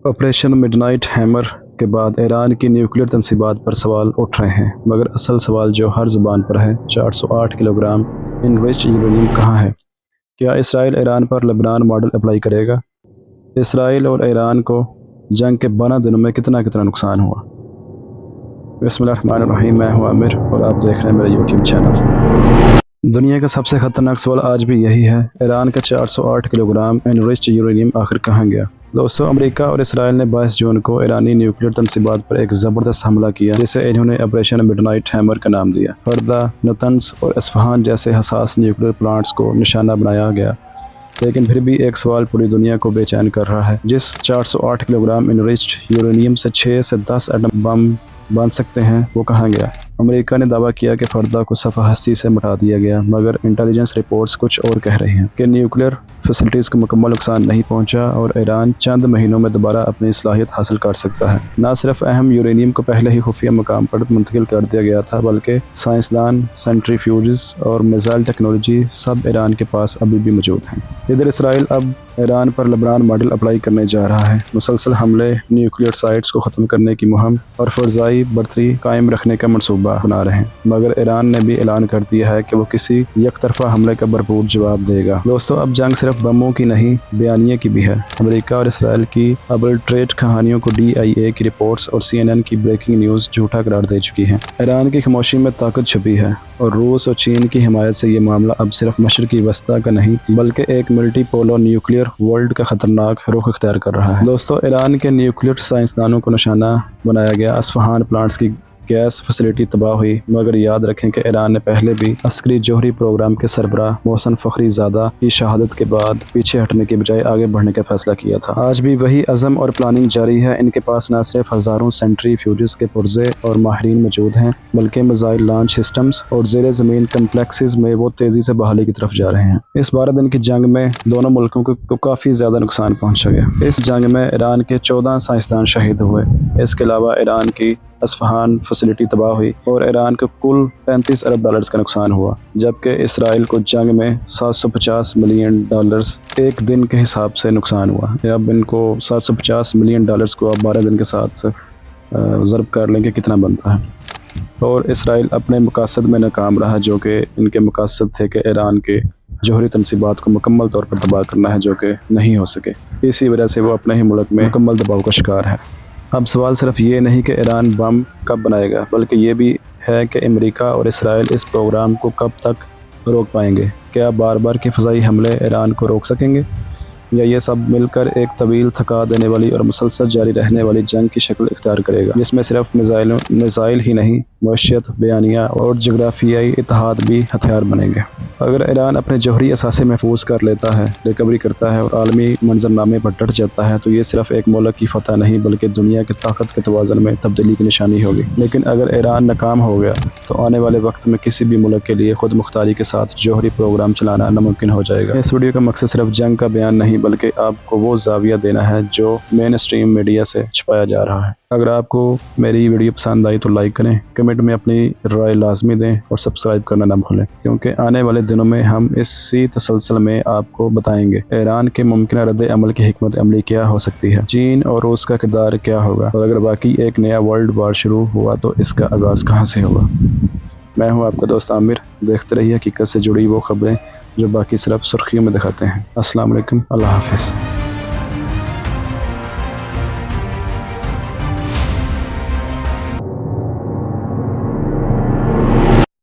Operation midnight hammer के बाद Iran की न्यूक्लियर तनसीबात पर सवाल उठ रहे हैं, मगर असल सवाल जो हर ज़बान पर है, 408 किलोग्राम इनरिच्ड यूरेनियम कहाँ है? क्या इसराइल ईरान पर लेबनान मॉडल अप्लाई करेगा? इसराइल और ईरान को जंग के 12 दिनों में कितना नुकसान हुआ? बिस्मिल्लाहिर्रहमानिर्रहीम। मैं हूँ आमिर और आप देख रहे हैं मेरा यूट्यूब चैनल। दुनिया का सबसे ख़तरनाक सवाल आज भी यही है, ईरान का 408 किलोग्राम एनरिच्ड यूरेनियम आखिर कहाँ गया? दोस्तों, अमेरिका और इसराइल ने 22 जून को ईरानी न्यूक्लियर तनसीबात पर एक ज़बरदस्त हमला किया, जिसे इन्होंने ऑपरेशन मिडनाइट हैमर का नाम दिया। फर्दा, नतंस और इस्फहान जैसे हसास न्यूक्लियर प्लांट्स को निशाना बनाया गया, लेकिन फिर भी एक सवाल पूरी दुनिया को बेचैन कर रहा है। जिस 408 किलोग्राम एनरिच्ड यूरेनियम से 6 से 10 एटम बम बन सकते हैं, वो कहाँ गया? अमेरिका ने दावा किया कि फर्दा को सफ़ा हस्ती से मिटा दिया गया, मगर इंटेलिजेंस रिपोर्ट्स कुछ और कह रही हैं कि न्यूक्लियर फैसिलिटीज़ को मुकम्मल नुकसान नहीं पहुंचा और ईरान चंद महीनों में दोबारा अपनी सलाहियत हासिल कर सकता है। न सिर्फ अहम यूरेनियम को पहले ही खुफिया मकाम पर मुंतकिल कर दिया गया था, बल्कि साइंसदान, सेंट्रीफ्यूजेस और मिसाइल टेक्नोलॉजी सब ईरान के पास अभी भी मौजूद हैं। इधर इसराइल अब ईरान पर लेबनान मॉडल अप्लाई करने जा रहा है। मुसलसल हमले, न्यूक्लियर साइट्स को ख़त्म करने की मुहिम और फ़िज़ाई बर्तरी कायम रखने का मनसूबा बना रहे हैं, मगर ईरान ने भी ऐलान कर दिया है कि वो किसी यकतरफा हमले का भरपूर जवाब देगा। दोस्तों, अब जंग सिर्फ बमों की नहीं, बयानिए की भी है। अमेरिका और इसराइल की अडल्ट्रेट कहानियों को DIA की रिपोर्ट्स और CNN की ब्रेकिंग न्यूज़ झूठा करार दे चुकी है। ईरान की खामोशी में ताकत छुपी है और रूस और चीन की हिमायत से ये मामला अब सिर्फ मशरकी वस्ता का नहीं, बल्कि एक मल्टीपोलर न्यूक्लियर वर्ल्ड का खतरनाक रुख इख्तियार कर रहा है। दोस्तों, ईरान के न्यूक्लियर साइंसदानों को निशाना बनाया गया। इस्फहान प्लांट्स की गैस फैसिलिटी तबाह हुई, मगर याद रखें कि ईरान ने पहले भी अस्करी जोहरी प्रोग्राम के सरबराह मोहसन फखरीज़ादा की शहादत के बाद पीछे हटने के बजाय आगे बढ़ने का फैसला किया था। आज भी वही अज़म और प्लानिंग जारी है। इनके पास न सिर्फ हज़ारों सेंट्रीफ्यूजेस के पुर्जे और माहिरीन मौजूद हैं, बल्कि मिसाइल लॉन्च सिस्टम्स और ज़ेर ज़मीन कम्प्लेक्सेस में वो तेज़ी से बहाली की तरफ जा रहे हैं। इस 12 दिन की जंग में दोनों मुल्कों को काफ़ी ज़्यादा नुकसान पहुँचा गया। इस जंग में ईरान के 14 साइंसदान शहीद हुए। इसके अलावा ईरान की इस्फहान फैसिलिटी तबाह हुई और ईरान को कुल $35 अरब का नुकसान हुआ, जबकि इसराइल को जंग में $750 मिलियन एक दिन के हिसाब से नुकसान हुआ। अब इनको $750 मिलियन को अब 12 दिन के साथ ज़रब कर लेंगे कितना बनता है। और इसराइल अपने मकसद में नाकाम रहा, जो कि इनके मकसद थे कि ईरान के जोहरी तनसीबात को मुकम्मल तौर पर तबाह करना है, जो कि नहीं हो सके। इसी वजह से वो अपने ही मुल्क में मुकम्मल दबाव का शिकार है। अब सवाल सिर्फ ये नहीं कि ईरान बम कब बनाएगा, बल्कि ये भी है कि अमेरिका और इसराइल इस प्रोग्राम को कब तक रोक पाएंगे। क्या बार बार के फ़िज़ाई हमले ईरान को रोक सकेंगे, या ये सब मिलकर एक तवील, थका देने वाली और मुसलसल जारी रहने वाली जंग की शक्ल इख्तियार करेगा, जिसमें सिर्फ मिसाइल ही नहीं, मईशत, बयानिया और जोग्राफियाई इत्तेहाद भी हथियार बनेंगे। अगर ईरान अपने जौहरी असासे महफूज कर लेता है, रिकवरी करता है और आलमी मंजरनामे पर डट जाता है, तो ये सिर्फ एक मुल्क की फतह नहीं, बल्कि दुनिया की ताकत के तवाज़न में तब्दीली की निशानी होगी। लेकिन अगर ईरान नाकाम हो गया, तो आने वाले वक्त में किसी भी मुल्क के लिए खुद मुख्तारी के साथ जौहरी प्रोग्राम चलाना नामुमकिन हो जाएगा। इस वीडियो का मकसद सिर्फ जंग का बयान नहीं, बल्कि आपको वो ज़ाविया देना है जो मेन स्ट्रीम मीडिया से छुपाया जा रहा है। अगर आपको मेरी वीडियो पसंद आई तो लाइक करें, कमेंट में अपनी राय लाजमी दें और सब्सक्राइब करना ना भूलें, क्योंकि आने वाले दिनों में हम इसी तसलसल में आपको बताएंगे ईरान के मुमकिन रद्द अमल की हिकमत अमली क्या हो सकती है, चीन और रूस का किरदार क्या होगा, और अगर बाकी एक नया वर्ल्ड वार शुरू हुआ तो इसका आगाज़ कहाँ से होगा। मैं हूँ आपका दोस्त आमिर। देखते रहिए हकीकत से जुड़ी वो खबरें जो बाकी सिर्फ सुर्खियों में दिखाते हैं। अस्सलाम वालेकुम, अल्लाह हाफिज़।